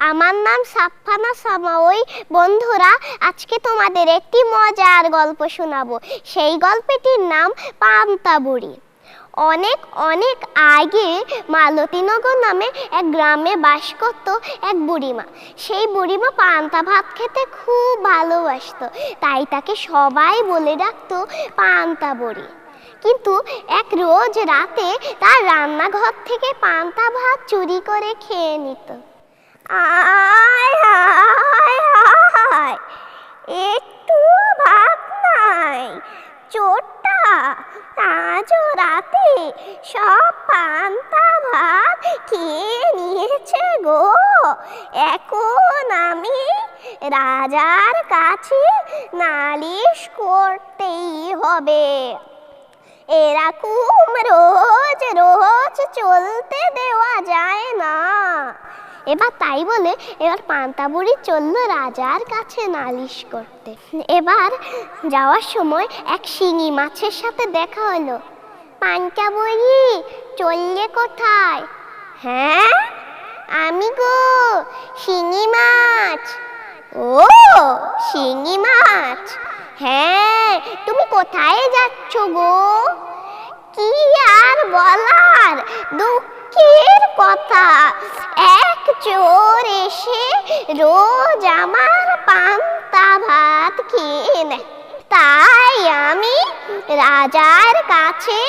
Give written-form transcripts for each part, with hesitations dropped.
আমার নাম সাফানা সামাওই। বন্ধুরা, আজকে তোমাদের একটি মজার গল্প শোনাবো। সেই গল্পটির নাম পান্তা বুড়ি। অনেক অনেক আগে মালতীনগর নামে এক গ্রামে বাস করত এক বুড়িমা। সেই বুড়িমা পান্তা ভাত খেতে খুব ভালোবাসতো, তাই তাকে সবাই বলে ডাকতো পান্তা বুড়ি। কিন্তু এক রোজ রাতে তার রান্নাঘর থেকে পান্তা ভাত চুরি করে খেয়ে নিত। আয় হায় হায়, একটু ভাত নাই, চোরটা আজও রাতে সব পান্তা ভাত খেয়ে নিয়েছে গো। এখন আমি রাজার কাছে নালিশ করতেই হবে। এরকম রোজ রোজ চলতে দেওয়া যায় না। এবার তাই বলে এবার পান্তা বুড়ি চলল রাজার কাছে নালিশ করতে। এবার যাওয়ার সময় এক শিঙি মাছের সাথে দেখা হলো। পান্তা বুড়ি, চললে কোথায়? হ্যাঁ, আমি গো শিঙি মাছ। ও, শিঙি মাছ, হ্যাঁ, তুমি কোথায় যাচ্ছ গো? কি আর বলার, দুঃখের কথা, এক চোর এসে রোজ আমার পান্তা ভাত খেয়ে নেয়, তাই আমি রাজার কাছে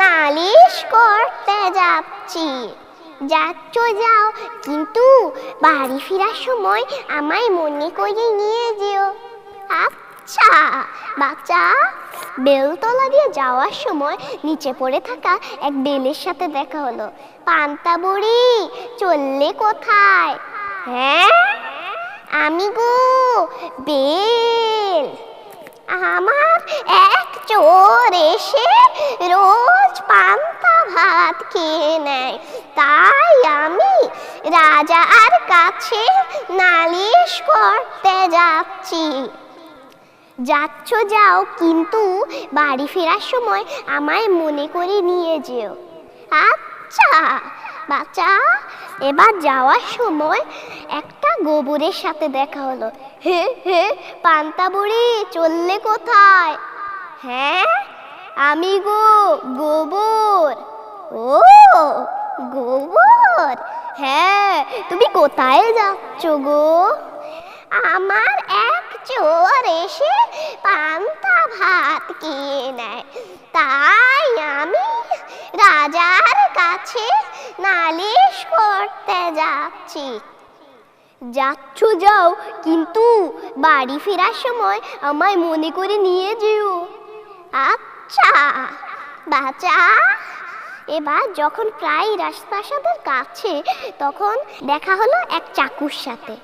নালিশ করতে যাচ্ছি। যাচ্ছ যাও, কিন্তু বাড়ি ফেরার সময় আমায় মনে করে নিয়ে যেও। আচ্ছা বাচ্চা। বেলতলা দিয়ে যাওয়ার সময় নিচে পড়ে থাকা এক বেলের সাথে দেখা হলো। পান্তা বুড়ি, চললে কোথায়? হ্যাঁ, আমি গো বেল। আমার এক চোর এসে রোজ পান্তা ভাত খেয়ে নেয়, তাই আমি রাজার কাছে নালিশ করতে যাচ্ছি। যাচ্ছ যাও, কিন্তু বাড়ি ফেরার সময় আমায় মনে করে নিয়ে যেও। আচ্ছা বাচ্চা। এবার যাওয়ার সময় একটা গোবরের সাথে দেখা হলো। হে হে, পান্তা বুড়ি, চললে কোথায়? হ্যাঁ, আমি গো গোবর। ও, গোবর, হ্যাঁ, তুমি কোথায় যাচ্ছ গো? আমার এক চোর এসে পান্তা ভাত খেয়ে নেয়, তাই আমি রাজার কাছে নালিশ করতে যাচ্ছি। যাচ্ছ যাও, কিন্তু বাড়ি ফেরার সময় আমায় মনে করে নিয়ে যেও। আচ্ছা বাচ্চা। এবার যখন প্রায় রাজপ্রাসাদের কাছে, তখন দেখা হলো এক চাকুর সাথে।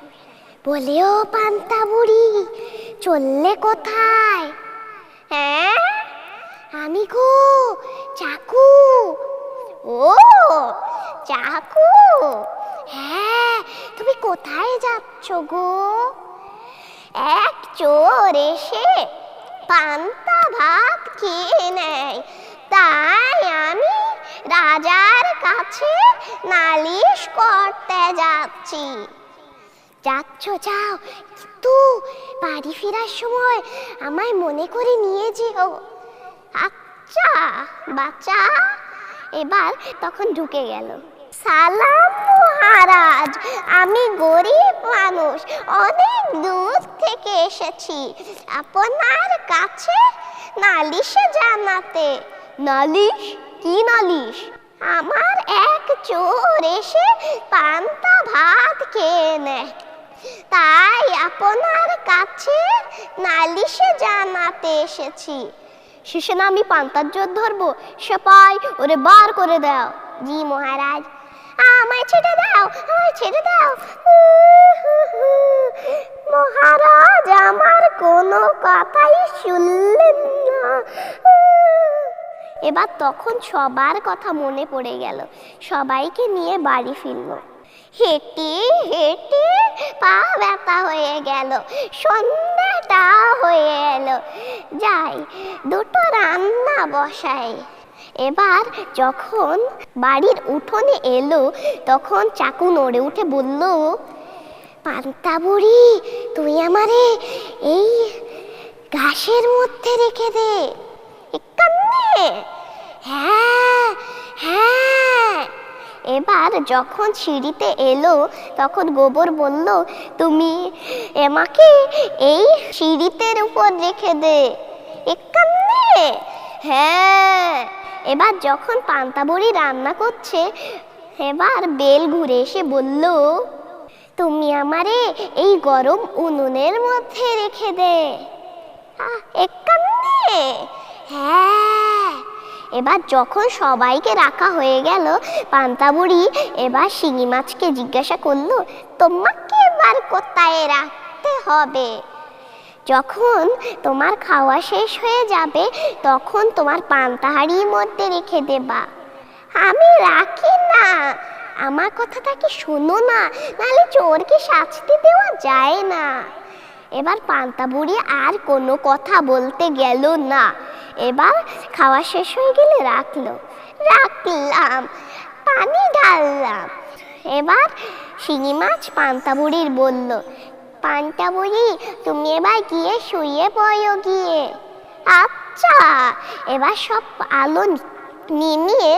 বলে, ও পান্তা বুড়ি, চললে কোথায়? হ্যাঁ, আমি গো চাকু। ও, চাকু, হ্যাঁ, তুমি কোথায় যাচ্ছ গো? এক চোর এসে পান্তা ভাত খেয়ে নেয়, তাই আমি রাজার কাছে নালিশ করতে যাচ্ছি। যাচ্ছ যাও, কিন্তু বাড়ি ফেরার সময় আমায় মনে করে নিয়ে যেও। আচ্ছা বাচ্চা। এবার তখন ঢুকে গেল। সালাম মহারাজ, আমি গরিব মানুষ, অনেক দূর থেকে এসেছি আপনার কাছে নালিশে জানাতে। নালিশ? কি নালিশ? আমার এক চোর এসে পান্তা ভাত খেয়ে নেয়, তাই আপনার কাছে নালিশে জানাতে এসেছি। শেষে না আমি পান্তার জোর ধরবো? সেপাই, ওরে বার করে দাও। জি মহারাজ। আমায় ছেড়ে দাও, আমায় ছেড়ে দাও। মহারাজ আমার কোনো কথাই শুনলেন না। এবার তখন সবার কথা মনে পড়ে গেল, সবাইকে নিয়ে বাড়ি ফিরল। হেঁটে হেঁটে পা ব্যথা হয়ে গেল, সন্ধ্যাটা হয়ে এলো। যাই, দুটো রান্না বসাই। এবার যখন বাড়ির উঠোনে এলো, তখন চাকু নড়ে উঠে বলল, পান্তা বুড়ি, তুই আমারে এই ঘাসের মধ্যে রেখে দে। এখানে? হ্যাঁ হ্যাঁ। এবার যখন সিঁড়িতে এলো তখন গোবর বলল, তুমি আমাকে এই সিঁড়িতের উপর রেখে দে। এখানে? হ্যাঁ। এবার যখন পান্তা বুড়ি রান্না করছে, এবার বেল ঘুরে এসে বলল, তুমি আমারে এই গরম উনুনের মধ্যে রেখে দে। এখানে? হ্যাঁ। এবার যখন সবাইকে রাখা হয়ে গেল, পান্তা বুড়ি এবার শিঙি মাছকে জিজ্ঞাসা করলো, তোমাকে এবার কোথায় রাখতে হবে? যখন তোমার খাওয়া শেষ হয়ে যাবে তখন তোমার পান্তা হাঁড়ির মধ্যে রেখে দেবা। আমি রাখি না, আমার কথাটা কি শোনো না, নাহলে চোরকে শাস্তি দেওয়া যায় না। এবার পান্তা বুড়ি আর কোনো কথা বলতে গেল না। এবার খাওয়া শেষ হয়ে গেলে রাখলাম, পানি ঢাললাম। এবার শিঙি মাছ পান্তা বুড়ির বলল, পান্তা বুড়ি তুমি এবার গিয়ে শুয়ে পড়ো গিয়ে। আচ্ছা। এবার সব আলো নিমিয়ে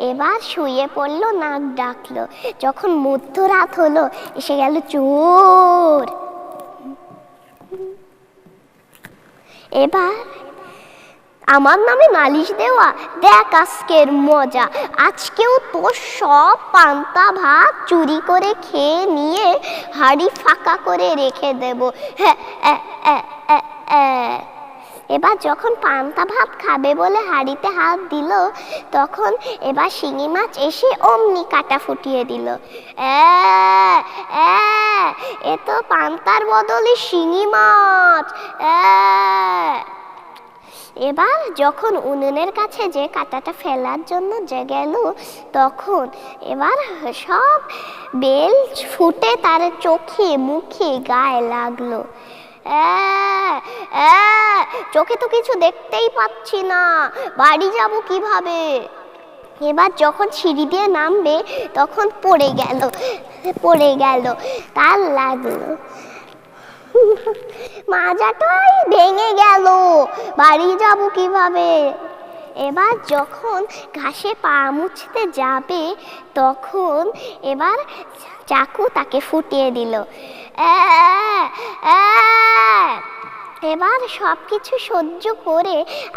এবার শুয়ে পড়লো, নাক ডাকলো। যখন মধ্যরাত হলো এসে গেল চোর। এবার আমার নামে নালিশ দেওয়া, দেখ আজকের মজা। আজকেও তোর সব পান্তা ভাত চুরি করে খেয়ে নিয়ে হাঁড়ি ফাঁকা করে রেখে দেব। এবার যখন পান্তা ভাত খাবে বলে হাঁড়িতে হাত দিল, তখন এবার শিঙি মাছ এসে অমনি কাটা ফুটিয়ে দিল। এ তো পান্তার বদলে শিঙি মাছ। এবার যখন উনুনের কাছে যে কাঁটাটা ফেলার জন্য যে গেল, তখন এবার সব বেল ফুটে তার চোখে মুখে গায়ে লাগলো। চোখে তো কিছু দেখতেই পাচ্ছি না, বাড়ি যাব কিভাবে? এবার যখন সিঁড়ি দিয়ে নামবে তখন পড়ে গেল, তার লাগলো, মাজাটাই ভেঙে গেল, বাড়ি যাব কিভাবে? এবার যখন ঘাসে পা মুছতে যাবে তখন এবার চাকু তাকে ফুটিয়ে দিল। এবার সব কিছু সহ্য করে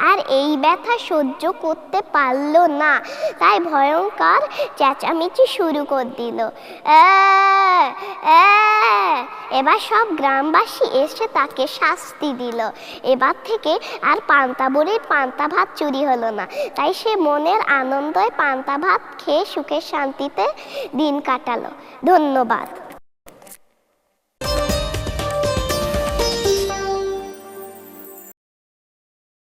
আর এই ব্যথা সহ্য করতে পারলো না, তাই ভয়ঙ্কর চেঁচামেচি শুরু করে দিল। এবার সব গ্রামবাসী এসে তাকে শাস্তি দিল। এবার থেকে আর পান্তা বুড়ির পান্তা ভাত চুরি হলো না, তাই সে মনের আনন্দে পান্তা ভাত খেয়ে সুখে শান্তিতে দিন কাটালো। ধন্যবাদ।